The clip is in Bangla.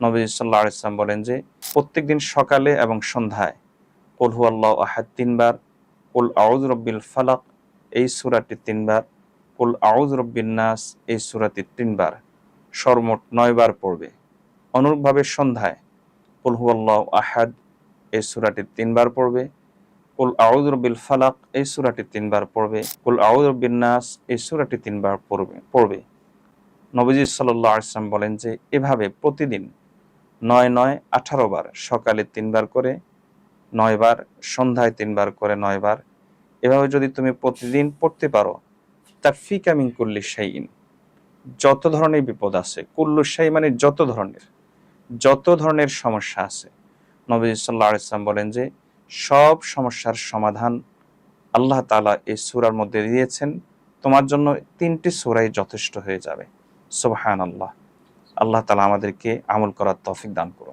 নবী সাল্লাল্লাহু আলাইহি ওয়াসাল্লাম বলেন যে প্রত্যেকদিন সকালে এবং সন্ধ্যায় কুল হুয়াল্লাহু আহাদ 3 বার, কুল আউযু রাব্বিল ফালাক এই সূরাটি 3 বার, কুল আউযু রাব্বিন নাস এই সূরাটি 3 বার, সর্বমোট 9 বার পড়বে। অনুরূপভাবে সন্ধ্যায় কুল হুয়াল্লাহু আহাদ এই সূরাটি 3 বার পড়বে, কুল আউযু রাব্বিল ফালাক এই সূরাটি 3 বার পড়বে, কুল আউযু রাব্বিন নাস এই সূরাটি 3 বার পড়বে। নবীজি সাল্লাল্লাহু আলাইহি ওয়াসাল্লাম বলেন যে এভাবে প্রতিদিন 9 9 18 বার, সকালে 3 বার করে 9 বার, সন্ধ্যায় 3 বার করে 9 বার, এভাবে যদি তুমি প্রতিদিন পড়তে পারো, তাকফিকা মিন কুল্লি শাইইন, যত ধরনের বিপদ আছে, কুল্লু শাই মানে যত ধরনের সমস্যা আছে, নবী সাল্লাল্লাহু আলাইহি ওয়াসাল্লাম বলেন যে সব সমস্যার সমাধান আল্লাহ তাআলা এই সূরার মধ্যে দিয়েছেন। তোমার জন্য 3টি সূরাই যথেষ্ট হয়ে যাবে। সুবহানাল্লাহ। আল্লাহ তাআলা আমাদেরকে আমল করার তৌফিক দান করুন।